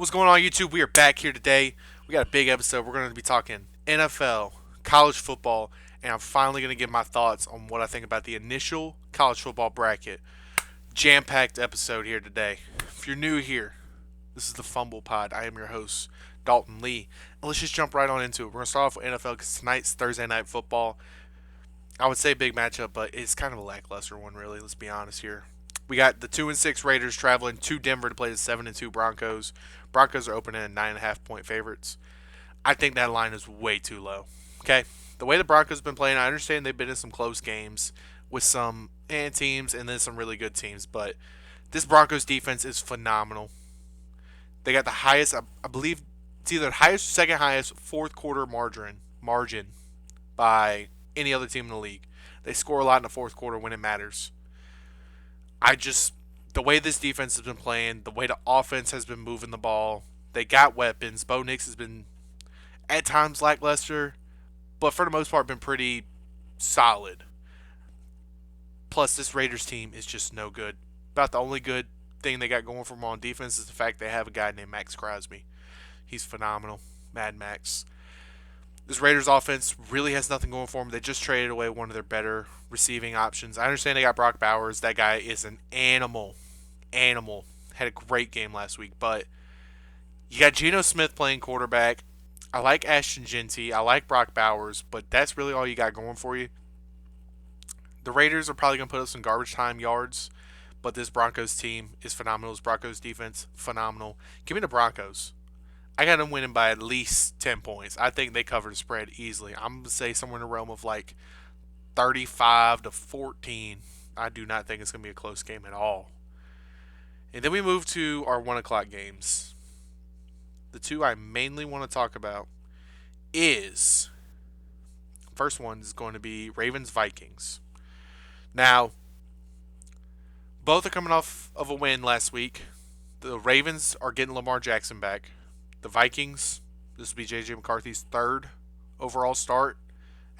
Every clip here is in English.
What's going on, YouTube? We are back here today. We got a big episode. We're going to be talking NFL, college football, and I'm finally going to give my thoughts on what I think about the initial college football bracket. Jam-packed episode here today. If you're new here, this is the Fumble Pod. I am your host, Dalton Lee. And let's just jump right on into it. We're going to start off with NFL because tonight's Thursday Night Football. I would say big matchup, but it's kind of a lackluster one, really. Let's be honest here. We got the 2-6 Raiders traveling to Denver to play the 7-2 Broncos. Broncos are opening at 9.5-point favorites. I think that line is way too low. Okay, the way the Broncos have been playing, I understand they've been in some close games with some teams and then some really good teams, but this Broncos defense is phenomenal. They got the highest, I believe, it's either the highest or second highest fourth quarter margin by any other team in the league. They score a lot in the fourth quarter when it matters. The way this defense has been playing, the way the offense has been moving the ball, they got weapons. Bo Nix has been at times lackluster, but for the most part been pretty solid. Plus, this Raiders team is just no good. About the only good thing they got going for them on defense is the fact they have a guy named Max Crosby. He's phenomenal. Mad Max. This Raiders offense really has nothing going for them. They just traded away one of their better receiving options. I understand they got Brock Bowers. That guy is an animal. Had a great game last week. But you got Geno Smith playing quarterback. I like Ashton Genty. I like Brock Bowers. But that's really all you got going for you. The Raiders are probably going to put up some garbage time yards. But this Broncos team is phenomenal. This Broncos defense, phenomenal. Give me the Broncos. I got them winning by at least 10 points. I think they cover the spread easily. I'm going to say somewhere in the realm of like 35-14. I do not think it's going to be a close game at all. And then we move to our 1 o'clock games. The two I mainly want to talk about is, first one is going to be Ravens-Vikings. Now, both are coming off of a win last week. The Ravens are getting Lamar Jackson back. The Vikings, this will be J.J. McCarthy's third overall start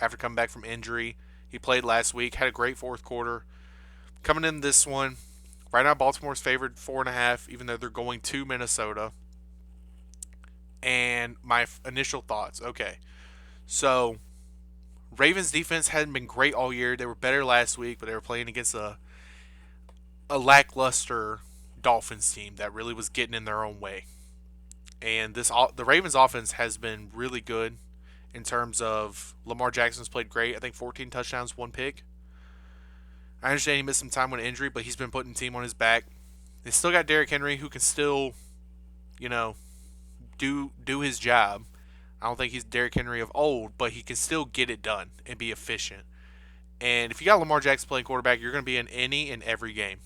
after coming back from injury. He played last week, had a great fourth quarter. Coming in this one, right now Baltimore's favored 4.5, even though they're going to Minnesota. And my initial thoughts, okay. So, Ravens defense hadn't been great all year. They were better last week, but they were playing against a lackluster Dolphins team that really was getting in their own way. And the Ravens offense has been really good in terms of Lamar Jackson's played great. I think 14 touchdowns, 1 pick. I understand he missed some time with an injury, but he's been putting the team on his back. They still got Derrick Henry who can still, do his job. I don't think he's Derrick Henry of old, but he can still get it done and be efficient. And if you got Lamar Jackson playing quarterback, you're going to be in any and every game.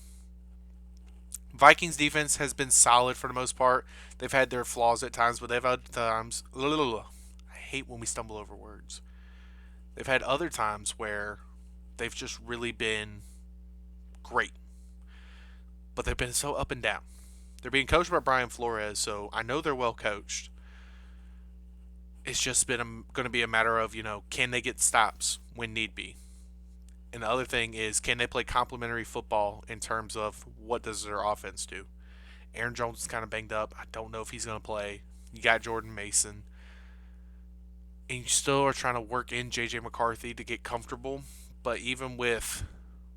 Vikings defense has been solid for the most part. They've had their flaws at times, but they've had times. I hate when we stumble over words. They've had other times where they've just really been great, but they've been so up and down. They're being coached by Brian Flores, so I know they're well coached. It's just been going to be a matter of, can they get stops when need be? And the other thing is, can they play complementary football in terms of what does their offense do? Aaron Jones is kind of banged up. I don't know if he's going to play. You got Jordan Mason. And you still are trying to work in J.J. McCarthy to get comfortable. But even with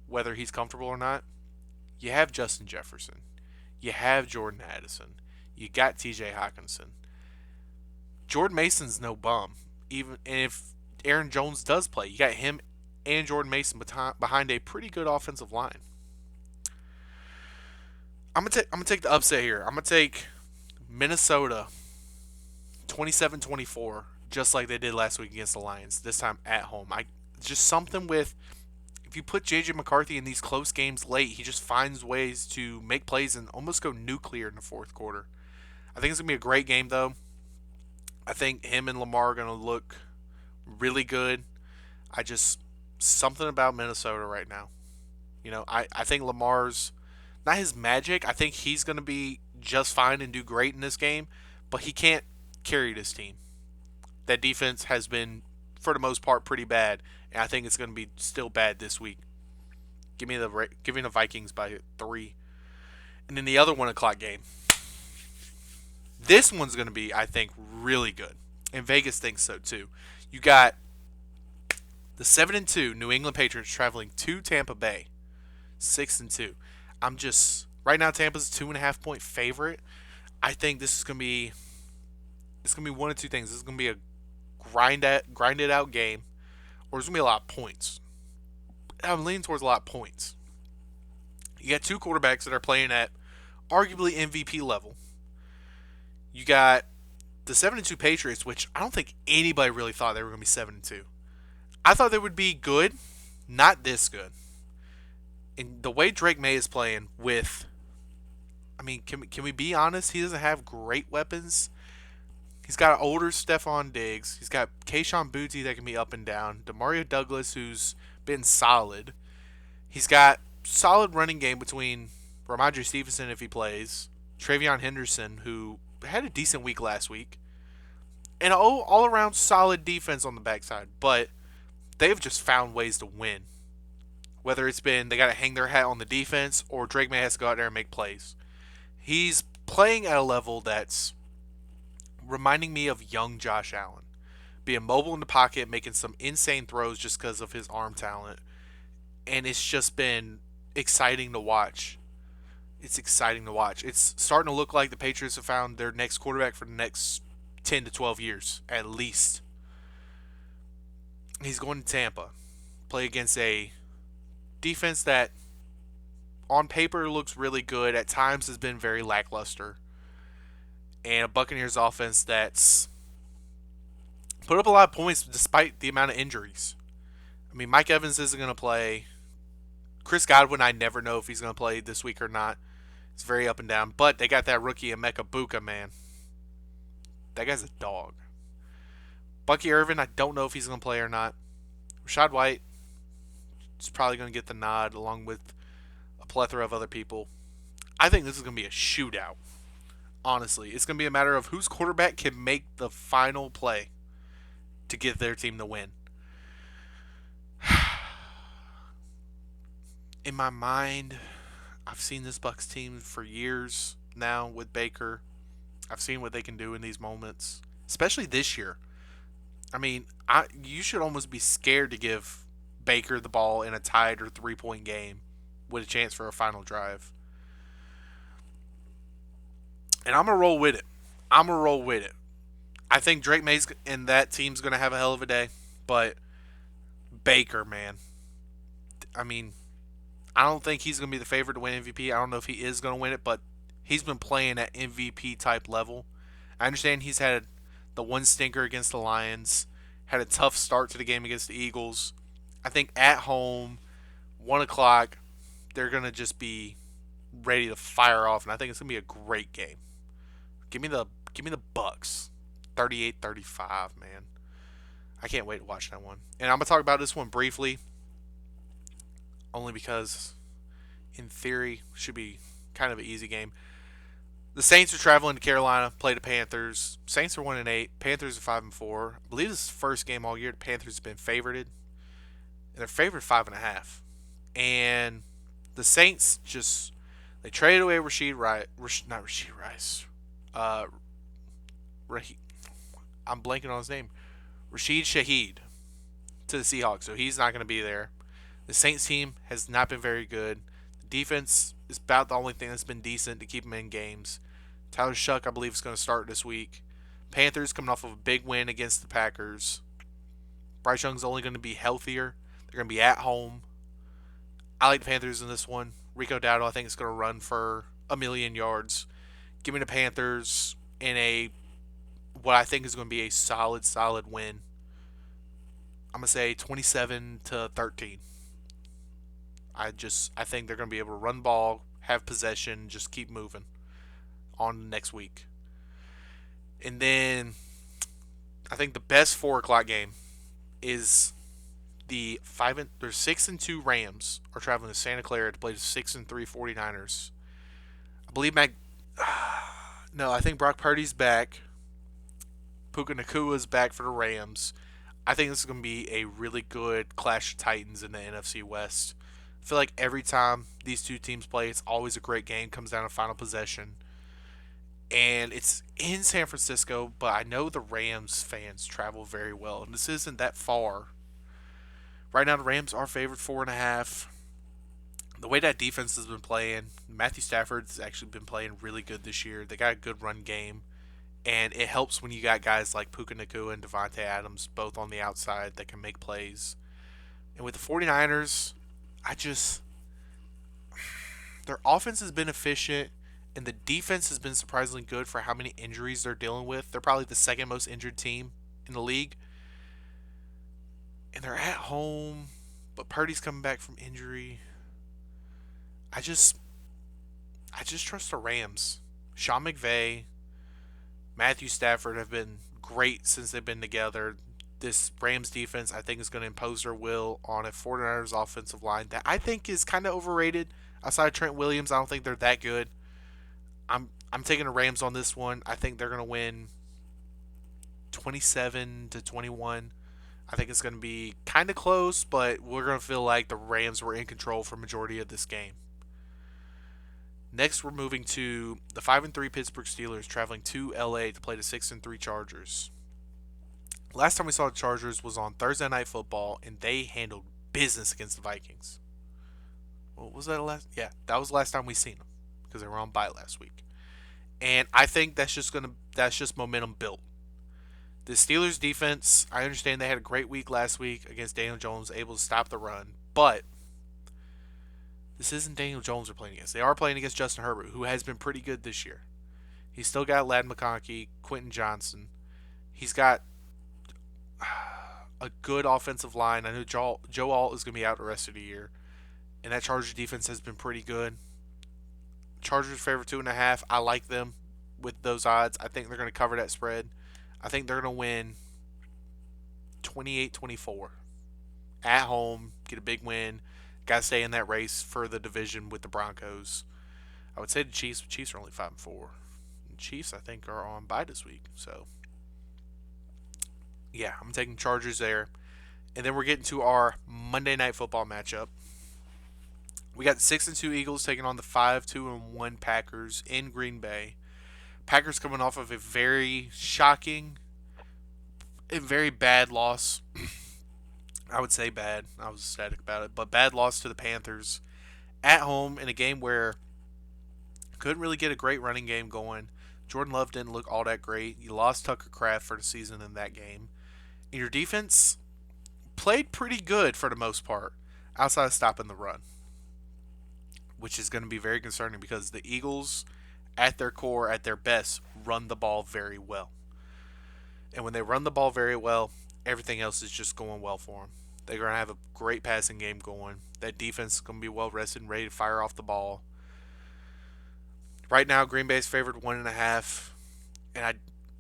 whether he's comfortable or not, you have Justin Jefferson. You have Jordan Addison. You got T.J. Hawkinson. Jordan Mason's no bum. And if Aaron Jones does play, you got him and Jordan Mason behind a pretty good offensive line. I'm gonna take the upset here. I'm gonna take Minnesota 27-24, just like they did last week against the Lions. This time at home. Just something with, if you put JJ McCarthy in these close games late, he just finds ways to make plays and almost go nuclear in the fourth quarter. I think it's gonna be a great game though. I think him and Lamar are gonna look really good. Something about Minnesota right now. I think Lamar's not his magic. I think he's going to be just fine and do great in this game, but he can't carry this team. That defense has been, for the most part, pretty bad, and I think it's going to be still bad this week. Give me the Vikings by 3. And then the other 1 o'clock game. This one's going to be, I think, really good, and Vegas thinks so too. You got the 7-2 New England Patriots traveling to Tampa Bay, 6-2. I'm just right now Tampa's a 2.5 point favorite. I think this is gonna be one of two things. This is gonna be a grinded out game, or there's gonna be a lot of points. I'm leaning towards a lot of points. You got two quarterbacks that are playing at arguably MVP level. You got the 7-2 Patriots, which I don't think anybody really thought they were gonna be 7-2. I thought they would be good, not this good. And the way Drake May is playing with, I mean, can we be honest? He doesn't have great weapons. He's got an older Stephon Diggs. He's got Kayshon Boutte that can be up and down. Demario Douglas, who's been solid. He's got solid running game between Ramondre Stevenson if he plays, Travion Henderson, who had a decent week last week, and all around solid defense on the backside. But they've just found ways to win. Whether it's been they got to hang their hat on the defense or Drake May has to go out there and make plays. He's playing at a level that's reminding me of young Josh Allen. Being mobile in the pocket, making some insane throws just because of his arm talent. And it's just been exciting to watch. It's exciting to watch. It's starting to look like the Patriots have found their next quarterback for the next 10 to 12 years, at least. He's going to Tampa. Play against a defense that on paper looks really good, at times has been very lackluster, and a Buccaneers offense that's put up a lot of points despite the amount of injuries. I mean, Mike Evans isn't going to play. Chris Godwin, I never know if he's going to play this week or not. It's very up and down, but they got that rookie Emeka Buka, man. That guy's a dog. Bucky Irvin, I don't know if he's going to play or not. Rashad White is probably going to get the nod along with a plethora of other people. I think this is going to be a shootout. Honestly, it's going to be a matter of whose quarterback can make the final play to get their team to win. In my mind, I've seen this Bucs team for years now with Baker. I've seen what they can do in these moments, especially this year. I mean, you should almost be scared to give Baker the ball in a tied or 3-point game with a chance for a final drive. And I'm going to roll with it. I think Drake May's and that team's going to have a hell of a day. But Baker, man. I mean, I don't think he's going to be the favorite to win MVP. I don't know if he is going to win it, but he's been playing at MVP type level. I understand he's had the one stinker against the Lions, had a tough start to the game against the Eagles. I think at home, 1 o'clock, they're going to just be ready to fire off, and I think it's going to be a great game. Give me the Bucks. 38-35, man. I can't wait to watch that one. And I'm going to talk about this one briefly, only because, in theory, should be kind of an easy game. The Saints are traveling to Carolina, play the Panthers. Saints are 1-8. Panthers are 5-4. I believe this is the first game all year the Panthers have been favorited. And they're favored 5.5. And the Saints just they traded away Rashid Rice. Not Rashid Rice. I'm blanking on his name. Rashid Shaheed to the Seahawks, so he's not going to be there. The Saints team has not been very good. The defense is about the only thing that's been decent to keep them in games. Tyler Shuck, I believe, is going to start this week. Panthers coming off of a big win against the Packers. Bryce Young's only going to be healthier. They're going to be at home. I like the Panthers in this one. Rico Dowdle, I think, is going to run for 1,000,000 yards. Give me the Panthers in what I think is going to be a solid win. I'm going to say 27-13. I think they're going to be able to run the ball, have possession, just keep moving on next week. And then I think the best 4 o'clock game is the 6-2 Rams are traveling to Santa Clara to play the 6-3 49ers. I believe I think Brock Purdy's back. Puka Nakua's back for the Rams. I think this is going to be a really good clash of titans in the NFC West. I feel like every time these two teams play, it's always a great game. Comes down to final possession. and it's in San Francisco, but I know the Rams fans travel very well, and this isn't that far. Right now, the Rams are favored 4.5. The way that defense has been playing, Matthew Stafford's actually been playing really good this year. They got a good run game, and it helps when you got guys like Puka Nacua and Devontae Adams both on the outside that can make plays. And with the 49ers, I just their offense has been efficient, and the defense has been surprisingly good for how many injuries they're dealing with. They're probably the second most injured team in the league, and they're at home. But Purdy's coming back from injury. I just, I just trust the Rams. Sean McVay, Matthew Stafford have been great since they've been together. This Rams defense, I think, is going to impose their will on a 49ers offensive line that I think is kind of overrated. Outside of Trent Williams, I don't think they're that good. I'm taking the Rams on this one. I think they're going to win 27-21. I think it's going to be kind of close, but we're going to feel like the Rams were in control for majority of this game. Next, we're moving to the 5-3 Pittsburgh Steelers traveling to LA to play the 6-3 Chargers. Last time we saw the Chargers was on Thursday Night Football, and they handled business against the Vikings. What was that last? Yeah, that was the last time we seen them because they were on bye last week. And I think that's just momentum built. The Steelers defense, I understand they had a great week last week against Daniel Jones, able to stop the run, but this isn't Daniel Jones they're playing against. They are playing against Justin Herbert, who has been pretty good this year. He's still got Ladd McConkey, Quentin Johnson. He's got a good offensive line. I know Joe Alt is going to be out the rest of the year, and that Chargers defense has been pretty good. Chargers favor 2.5. I like them with those odds. I think they're going to cover that spread. I think they're going to win 28-24 at home, get a big win. Got to stay in that race for the division with the Broncos. I would say the Chiefs. Chiefs are only 5-4. The Chiefs, I think, are on bye this week. So, yeah, I'm taking Chargers there. And then we're getting to our Monday Night Football matchup. We got the 6-2 Eagles taking on the 5-2-1 Packers in Green Bay. Packers coming off of a very shocking and very bad loss. I would say bad. I was ecstatic about it, but bad loss to the Panthers at home in a game where couldn't really get a great running game going. Jordan Love didn't look all that great. You lost Tucker Kraft for the season in that game. And your defense played pretty good for the most part, outside of stopping the run, which is going to be very concerning because the Eagles, at their core, at their best, run the ball very well. And when they run the ball very well, everything else is just going well for them. They're going to have a great passing game going. That defense is going to be well rested and ready to fire off the ball. Right now, Green Bay's favored 1.5, and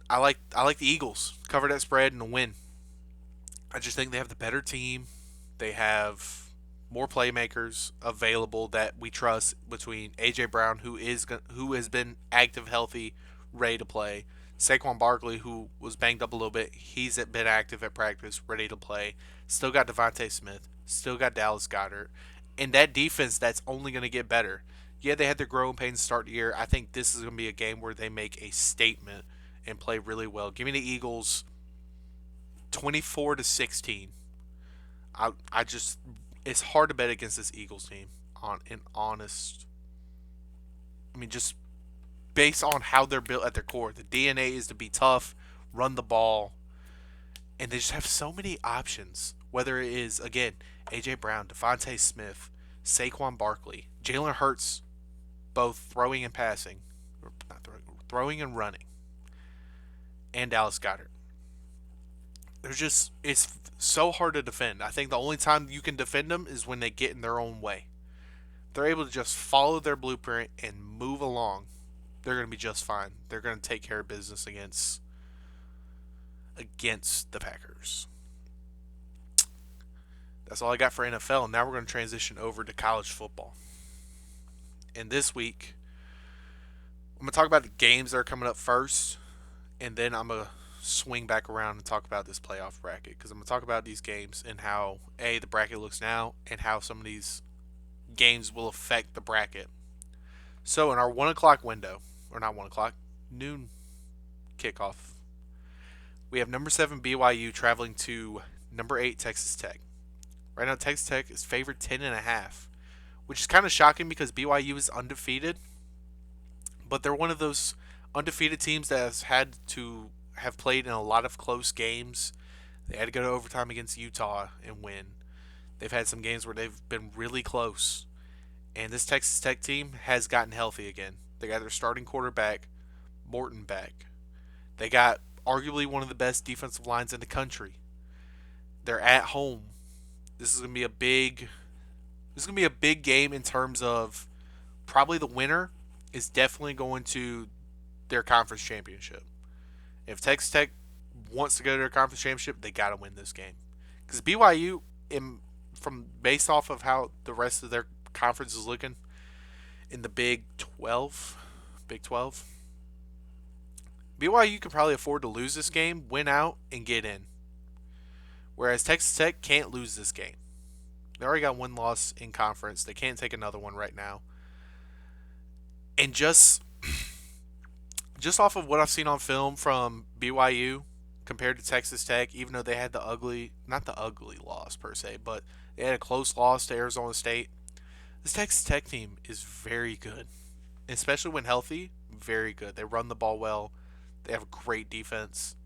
I like the Eagles cover that spread and win. I just think they have the better team. They have more playmakers available that we trust between AJ Brown, who has been active, healthy, ready to play. Saquon Barkley, who was banged up a little bit, he's been active at practice, ready to play. Still got Devontae Smith, still got Dallas Goedert, and that defense that's only going to get better. Yeah, they had their growing pains to start the year. I think this is going to be a game where they make a statement and play really well. Give me the Eagles 24-16. I just it's hard to bet against this Eagles team just based on how they're built at their core. The DNA is to be tough, run the ball, and they just have so many options. Whether it is again AJ Brown, Devontae Smith, Saquon Barkley, Jalen Hurts, both throwing and passing, or not throwing and running, and Dallas Goedert. It's so hard to defend. I think the only time you can defend them is when they get in their own way. They're able to just follow their blueprint and move along. They're going to be just fine. They're going to take care of business against the Packers. That's all I got for NFL. And now we're going to transition over to college football. And this week, I'm going to talk about the games that are coming up first, and then I'm going to swing back around and talk about this playoff bracket because I'm going to talk about these games and how the bracket looks now and how some of these games will affect the bracket. So in our 1 o'clock window, or not 1 o'clock, noon kickoff. We have number 7 BYU traveling to number 8 Texas Tech. Right now, Texas Tech is favored 10.5, which is kind of shocking because BYU is undefeated, but they're one of those undefeated teams that has had to have played in a lot of close games. They had to go to overtime against Utah and win. They've had some games where they've been really close. And this Texas Tech team has gotten healthy again. They got their starting quarterback, Morton, back. They got arguably one of the best defensive lines in the country. They're at home. This is gonna be a big game in terms of probably the winner is definitely going to their conference championship. If Texas Tech wants to go to their conference championship, they got to win this game. Because BYU, from based off of how the rest of their conference is looking in the Big 12, BYU can probably afford to lose this game, win out, and get in. Whereas Texas Tech can't lose this game. They already got one loss in conference. They can't take another one right now. And just off of what I've seen on film from BYU compared to Texas Tech, even though they had not the ugly loss per se, but they had a close loss to Arizona State. This Texas Tech team is very good, especially when healthy. Very good. They run the ball well. They have a great defense.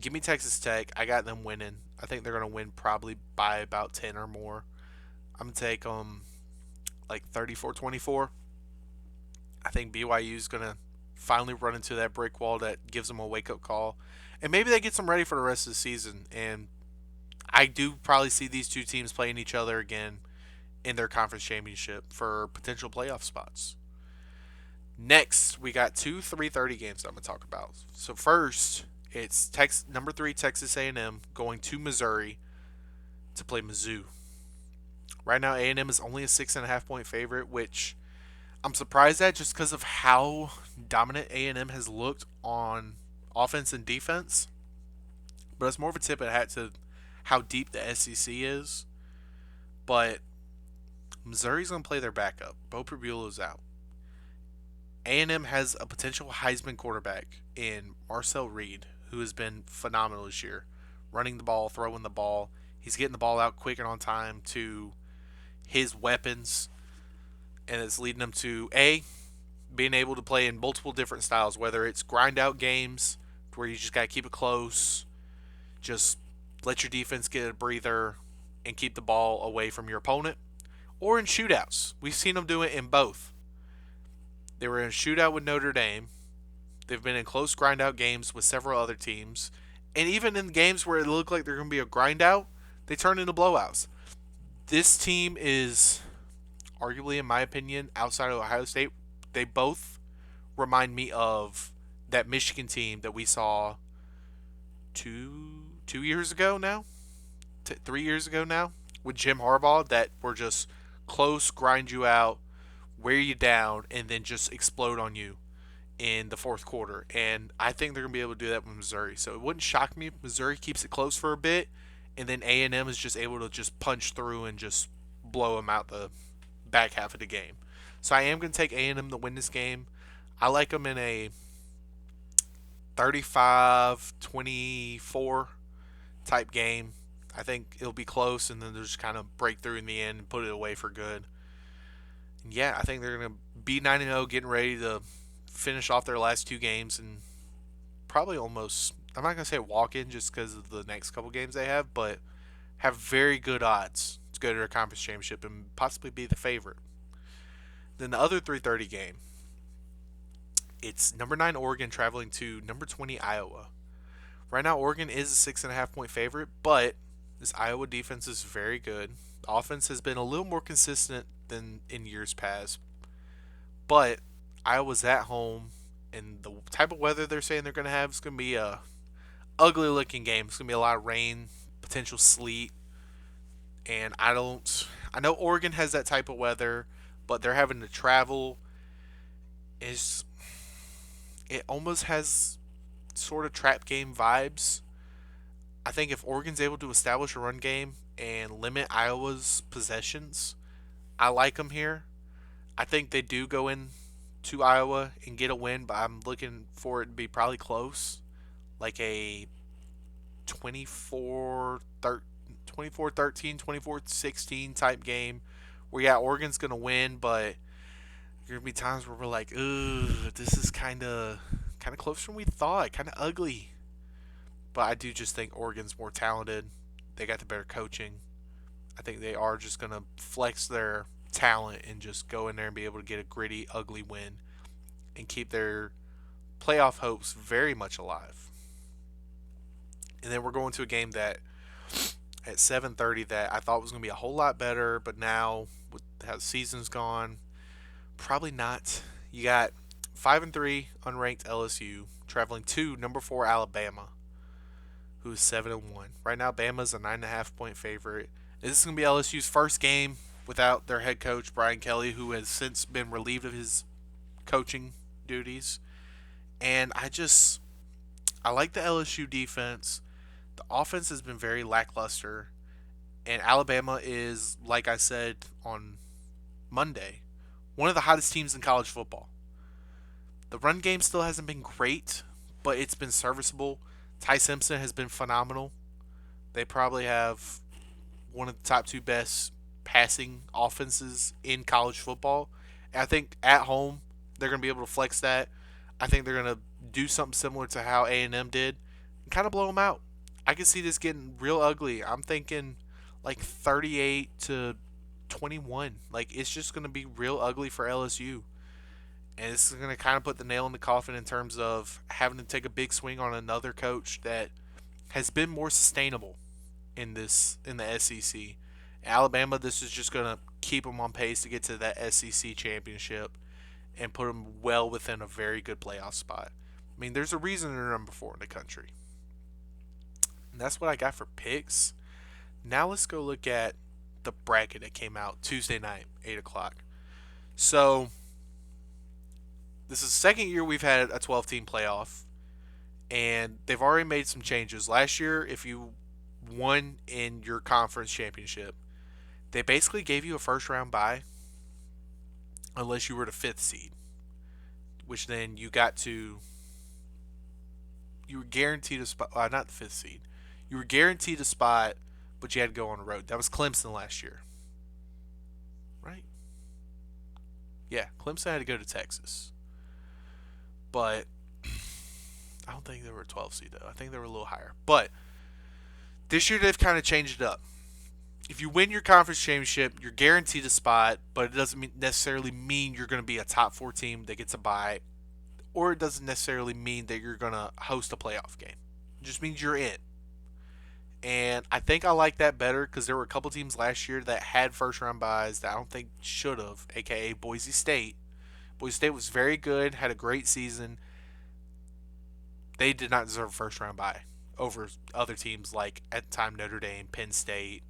Give me Texas Tech. I got them winning. I think they're going to win probably by about 10 or more. I'm going to take them like 34-24. I think BYU is going to finally run into that brick wall that gives them a wake-up call. And maybe they get them ready for the rest of the season. And I do probably see these two teams playing each other again in their conference championship for potential playoff spots. Next, we got two 3:30 games that I'm going to talk about. So first, it's number 3 Texas A&M going to Missouri to play Mizzou. Right now, A&M is only a 6.5-point favorite, which I'm surprised at just because of how dominant A&M has looked on offense and defense. But it's more of a tip of the hat to how deep the SEC is. But Missouri's going to play their backup. Bo Pribula's out. A&M has a potential Heisman quarterback in Marcel Reed, who has been phenomenal this year. Running the ball, throwing the ball. He's getting the ball out quick and on time to his weapons. And it's leading them to being able to play in multiple different styles, whether it's grind out games where you just got to keep it close, just let your defense get a breather and keep the ball away from your opponent, or in shootouts. We've seen them do it in both. They were in a shootout with Notre Dame. They've been in close grind out games with several other teams. And even in games where it looked like they're going to be a grind out, they turn into blowouts. This team is arguably, in my opinion, outside of Ohio State, they both remind me of that Michigan team that we saw two years ago now, 3 years ago now, with Jim Harbaugh, that were just close, grind you out, wear you down, and then just explode on you in the fourth quarter. And I think they're going to be able to do that with Missouri. So it wouldn't shock me if Missouri keeps it close for a bit, and then A&M is just able to just punch through and just blow them out the back half of the game. So I am going to take A&M to win this game. I like them in a 35-24 type game. I think it'll be close, and then they'll just kind of break through in the end and put it away for good. And yeah, I think they're going to be 9-0, getting ready to finish off their last 2 games and probably almost, I'm not going to say walk in just because of the next couple games they have, but have very good odds to go to their conference championship and possibly be the favorite. Then the other 3:30 game, it's number 9 Oregon traveling to number 20 Iowa. Right now, Oregon is a 6.5-point favorite, but this Iowa defense is very good. The offense has been a little more consistent than in years past, but Iowa's at home, and the type of weather they're saying they're going to have is going to be a ugly looking game. It's going to be a lot of rain, potential sleet, and I know Oregon has that type of weather, but they're having to travel. It almost has sort of trap game vibes. I think if Oregon's able to establish a run game and limit Iowa's possessions, I like them here. I think they do go in to Iowa and get a win, but I'm looking for it to be probably close, like a 24 13, 24-16 type game where, yeah, Oregon's going to win, but there are going to be times where we're like, ugh, this is kind of closer than we thought, kind of ugly. But I do just think Oregon's more talented. They got the better coaching. I think they are just going to flex their talent and just go in there and be able to get a gritty, ugly win and keep their playoff hopes very much alive. And then we're going to a game that at 7:30 that I thought was going to be a whole lot better, but now with how the season's gone, probably not. You got 5-3 unranked LSU traveling to number 4 Alabama, who's 7-1. Right now, Bama's a 9.5 point favorite. This is going to be LSU's first game without their head coach Brian Kelly, who has since been relieved of his coaching duties. And I like the LSU defense. The offense has been very lackluster, and Alabama is, like I said on Monday, one of the hottest teams in college football. The run game still hasn't been great, but it's been serviceable. Ty Simpson has been phenomenal. They probably have one of the top two best passing offenses in college football. And I think at home they're going to be able to flex that. I think they're going to do something similar to how A&M did and kind of blow them out. I can see this getting real ugly. I'm thinking like 38-21. Like, it's just going to be real ugly for LSU. And this is going to kind of put the nail in the coffin in terms of having to take a big swing on another coach that has been more sustainable in the SEC. Alabama, this is just going to keep them on pace to get to that SEC championship and put them well within a very good playoff spot. I mean, there's a reason they're number 4 in the country. And that's what I got for picks. Now let's go look at the bracket that came out Tuesday night, 8 o'clock. So, this is the second year we've had a 12-team playoff, and they've already made some changes. Last year, if you won in your conference championship, they basically gave you a first-round bye unless you were the 5th seed, which then you were guaranteed a spot. Not the 5th seed. You were guaranteed a spot, but you had to go on the road. That was Clemson last year, right? Yeah, Clemson had to go to Texas. But I don't think they were a 12 seed, though. I think they were a little higher. But this year they've kind of changed it up. If you win your conference championship, you're guaranteed a spot, but it doesn't necessarily mean you're going to be a top 4 team that gets a bye, or it doesn't necessarily mean that you're going to host a playoff game. It just means you're in. And I think I like that better because there were a couple teams last year that had first-round byes that I don't think should have, a.k.a. Boise State. Boise State was very good, had a great season. They did not deserve a first-round bye over other teams like, at the time, Notre Dame, Penn State,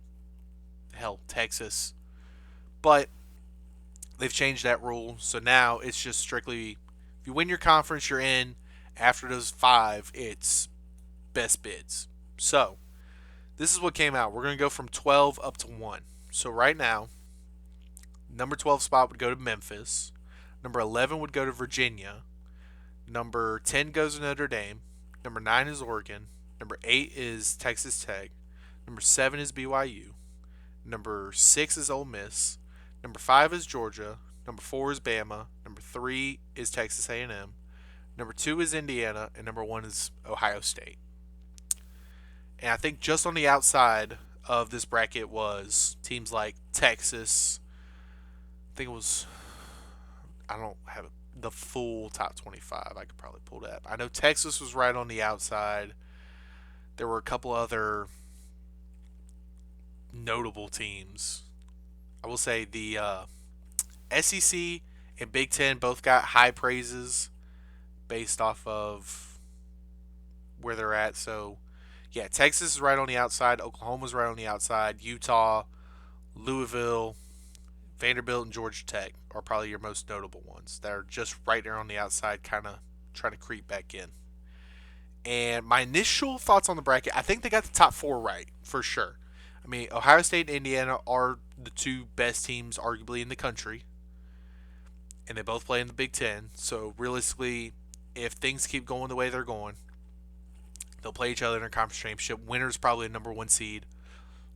hell, Texas. But they've changed that rule, so now it's just strictly, if you win your conference, you're in. After those 5, it's best bids. So, this is what came out. We're going to go from 12 up to 1. So right now, number 12 spot would go to Memphis. Number 11 would go to Virginia. Number 10 goes to Notre Dame. Number 9 is Oregon. Number 8 is Texas Tech. Number 7 is BYU. Number 6 is Ole Miss. Number 5 is Georgia. Number 4 is Bama. Number 3 is Texas A&M. Number 2 is Indiana. And number 1 is Ohio State. And I think just on the outside of this bracket was teams like Texas. I think it was, I don't have the full top 25. I could probably pull that up. I know Texas was right on the outside. There were a couple other notable teams. I will say the SEC and Big Ten both got high praises based off of where they're at. So, yeah, Texas is right on the outside. Oklahoma's right on the outside. Utah, Louisville, Vanderbilt, and Georgia Tech are probably your most notable ones that are just right there on the outside, kind of trying to creep back in. And my initial thoughts on the bracket, I think they got the top 4 right, for sure. I mean, Ohio State and Indiana are the 2 best teams, arguably, in the country. and they both play in the Big Ten. So realistically, if things keep going the way they're going, they'll play each other in a conference championship. Winner's probably a number one seed.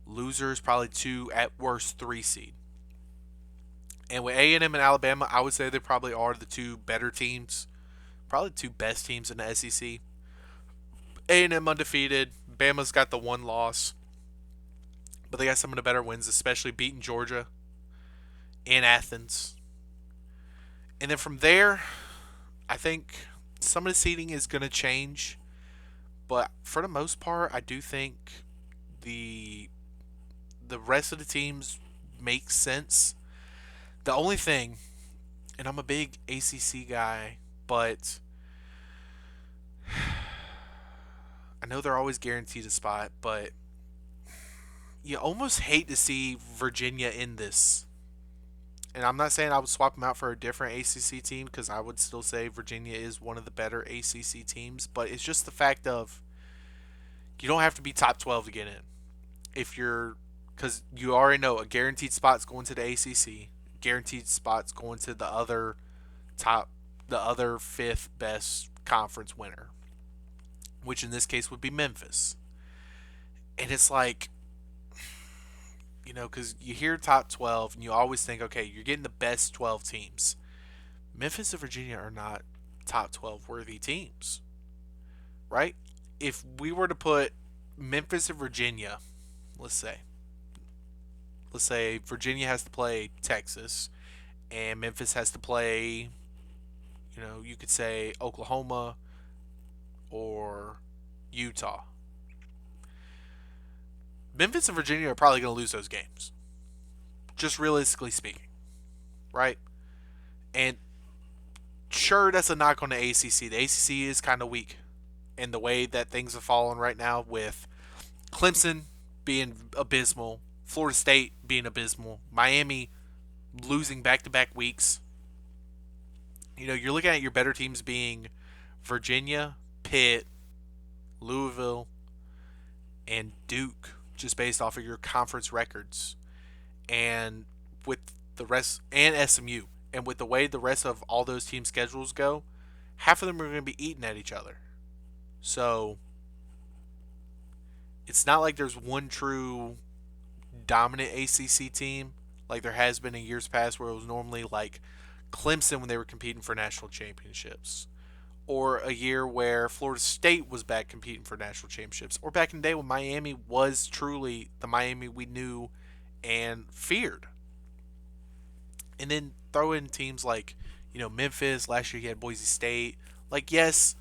Losers probably two, at worst three seed. And with A&M and Alabama, I would say they probably are the two better teams, probably the two best teams in the SEC. A&M undefeated. Bama's got the one loss, but they got some of the better wins, especially beating Georgia in Athens. And then from there, I think some of the seeding is going to change, but for the most part, I do think the the rest of the teams make sense. The only thing, and I'm a big ACC guy, but I know they're always guaranteed a spot, but you almost hate to see Virginia in this. And I'm not saying I would swap them out for a different ACC team because I would still say Virginia is one of the better ACC teams, but it's just the fact of you don't have to be top 12 to get in. If you're, because you already know a guaranteed spot's going to the ACC, guaranteed spot's going to top, the other fifth best conference winner, which in this case would be Memphis. And it's like, because you hear top 12 and you always think, okay, you're getting the best 12 teams. Memphis and Virginia are not top 12 worthy teams, right? If we were to put Memphis and Virginia, let's say, Virginia has to play Texas and Memphis has to play, you could say Oklahoma or Utah. Memphis and Virginia are probably going to lose those games, just realistically speaking, right? And sure, that's a knock on the ACC. The ACC is kind of weak in the way that things have fallen right now, with Clemson being abysmal, Florida State being abysmal, Miami losing back-to-back weeks. You're looking at your better teams being Virginia, Pitt, Louisville, and Duke, just based off of your conference records. And with the rest, and SMU, and with the way the rest of all those team schedules go, half of them are going to be eating at each other. So it's not like there's one true dominant ACC team like there has been in years past, where it was normally like Clemson when they were competing for national championships, or a year where Florida State was back competing for national championships, or back in the day when Miami was truly the Miami we knew and feared. And then throw in teams like, Memphis. Last year you had Boise State. Like, yes,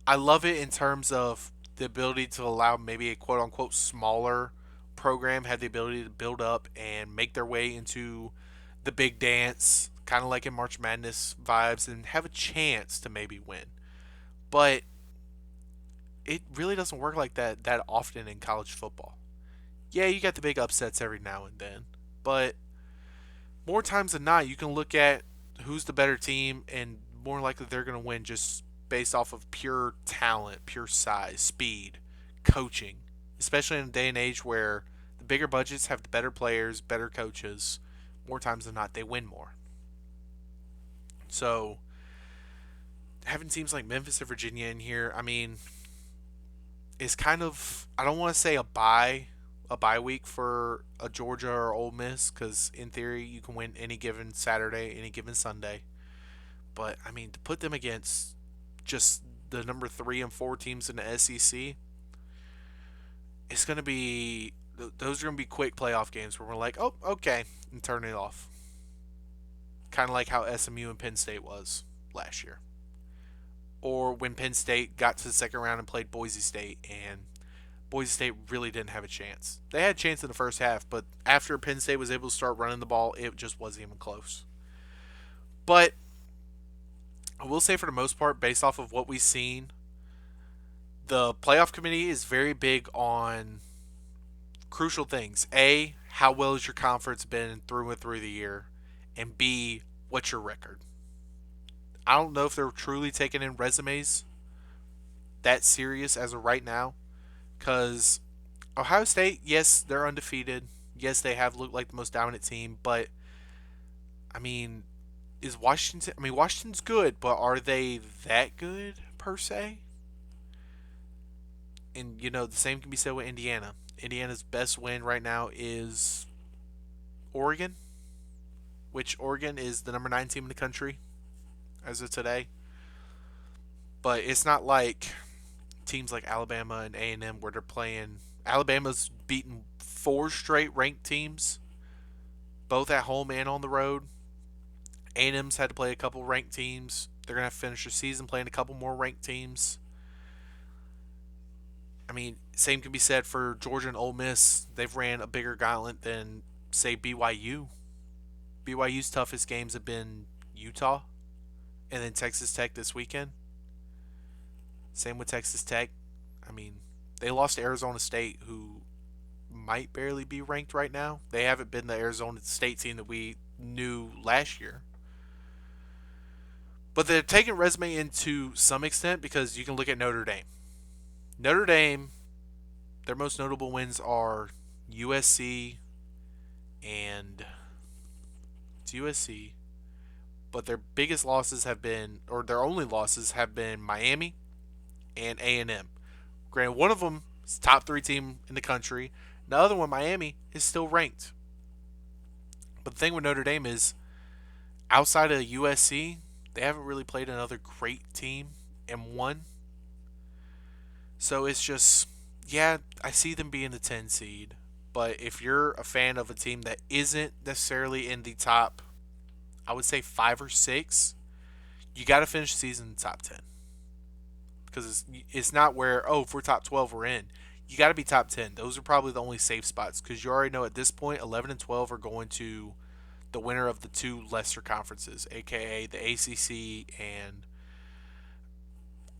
I love it in terms of the ability to allow maybe a quote unquote smaller program have the ability to build up and make their way into the big dance, kind of like in March Madness vibes, and have a chance to maybe win. But it really doesn't work like that often in college football. Yeah, you got the big upsets every now and then, but more times than not, you can look at who's the better team, and more likely they're going to win just based off of pure talent, pure size, speed, coaching, especially in a day and age where the bigger budgets have the better players, better coaches. More times than not, they win more. So having teams like Memphis and Virginia in here, I mean, is kind of, I don't want to say a bye week for a Georgia or Ole Miss, because in theory you can win any given Saturday, any given Sunday. But I mean, to put them against just the number 3 and 4 teams in the SEC, it's going to be, those are going to be quick playoff games where we're like, oh, okay, and turn it off. Kind of like how SMU and Penn State was last year. Or when Penn State got to the second round and played Boise State, and Boise State really didn't have a chance. They had a chance in the first half, but after Penn State was able to start running the ball, it just wasn't even close. But I will say, for the most part, based off of what we've seen, the playoff committee is very big on crucial things. A, how well has your conference been through and through the year? And B, what's your record? I don't know if they're truly taking in resumes that serious as of right now, because Ohio State, yes, they're undefeated. Yes, they have looked like the most dominant team, but I mean, is Washington. I mean, Washington's good, but are they that good per se? And the same can be said with Indiana. Indiana's best win right now is Oregon, which Oregon is the number 9 team in the country as of today. But it's not like teams like Alabama and A&M where they're playing. Alabama's beaten 4 straight ranked teams, both at home and on the road. A&M's had to play a couple ranked teams. They're gonna have to finish the season playing a couple more ranked teams. I mean, same can be said for Georgia and Ole Miss. They've ran a bigger gauntlet than say BYU. BYU's toughest games have been Utah and then Texas Tech this weekend. Same with Texas Tech. I mean, they lost to Arizona State, who might barely be ranked right now. They haven't been the Arizona State team that we knew last year. But they're taking resume into some extent because you can look at Notre Dame. Notre Dame, their most notable wins are USC and it's USC, but their biggest losses have been, or their only losses have been Miami and A&M. Granted, one of them is top 3 team in the country. The other one, Miami, is still ranked. But the thing with Notre Dame is, outside of USC, they haven't really played another great team and won. So it's just, yeah, I see them being the 10 seed. But if you're a fan of a team that isn't necessarily in the top, I would say 5 or 6, you got to finish the season in the top 10. Because it's not where, oh, if we're top 12, we're in. You got to be top 10. Those are probably the only safe spots because you already know at this point 11 and 12 are going to the winner of the 2 lesser conferences, aka the ACC and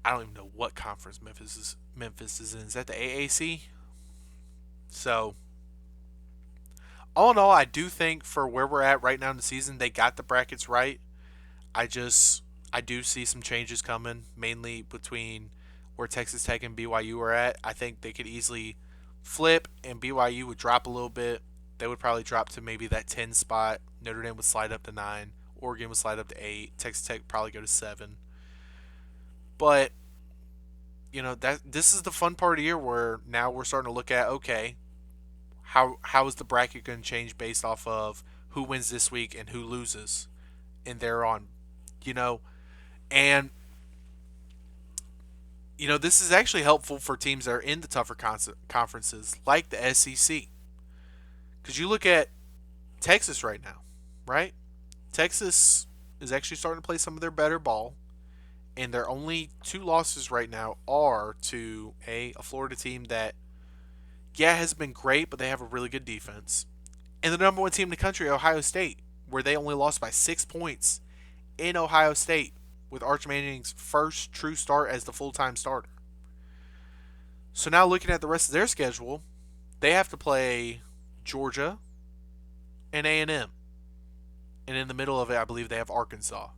I don't even know what conference Memphis is in. Is that the AAC? So, all in all, I do think for where we're at right now in the season, they got the brackets right. I do see some changes coming, mainly between where Texas Tech and BYU are at. I think they could easily flip, and BYU would drop a little bit. They would probably drop to maybe that 10 spot. Notre Dame would slide up to 9. Oregon would slide up to 8. Texas Tech would probably go to 7. But that this is the fun part of the year where now we're starting to look at, okay, how is the bracket going to change based off of who wins this week and who loses, and they're on, you know, and this is actually helpful for teams that are in the tougher conferences like the SEC, because you look at Texas right now, right? Texas is actually starting to play some of their better ball, and their only 2 losses right now are to a Florida team that, yeah, has been great, but they have a really good defense, and the number 1 team in the country, Ohio State, where they only lost by 6 points in Ohio State with Arch Manning's first true start as the full-time starter. So now looking at the rest of their schedule, they have to play Georgia and A&M, and in the middle of it, I believe they have Arkansas.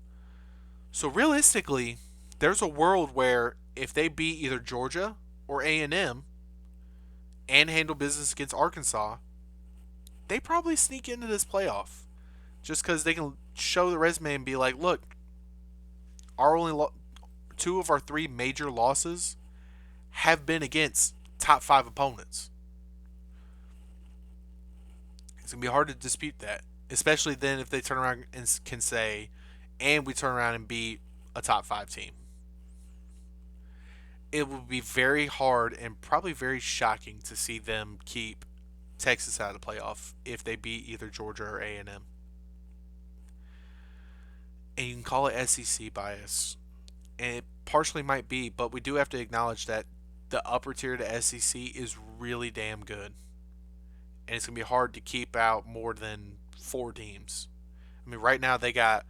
So realistically, there's a world where if they beat either Georgia or A&M and handle business against Arkansas, they probably sneak into this playoff just because they can show the resume and be like, look, our only 2 of our 3 major losses have been against top 5 opponents. It's going to be hard to dispute that, especially then if they turn around and can say, and we turn around and beat a top 5 team. It would be very hard and probably very shocking to see them keep Texas out of the playoff if they beat either Georgia or A&M. And you can call it SEC bias, and it partially might be, but we do have to acknowledge that the upper tier of the SEC is really damn good, and it's gonna be hard to keep out more than 4 teams. I mean, right now they got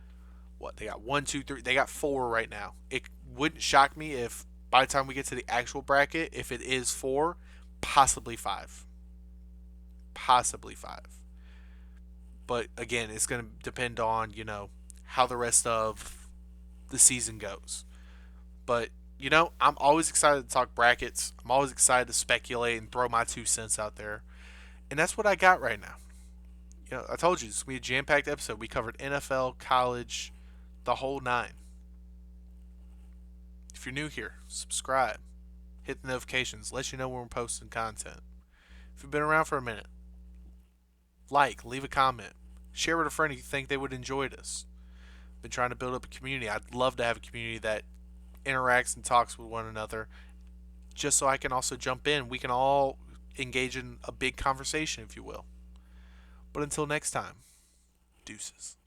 what? They got 1, 2, 3. They got 4 right now. It wouldn't shock me if by the time we get to the actual bracket, if it is 4, possibly 5, possibly 5. But again, it's gonna depend on how the rest of the season goes. But I'm always excited to talk brackets. I'm always excited to speculate and throw my 2 cents out there, and that's what I got right now. I told you this is gonna be a jam-packed episode. We covered NFL, college, the whole nine. If you're new here, subscribe, hit the notifications, let you know when we're posting content. If you've been around for a minute, like, leave a comment, share with a friend if you think they would enjoy this. Been trying to build up a community. I'd love to have a community that interacts and talks with one another, just so I can also jump in. We can all engage in a big conversation, if you will. But until next time, deuces.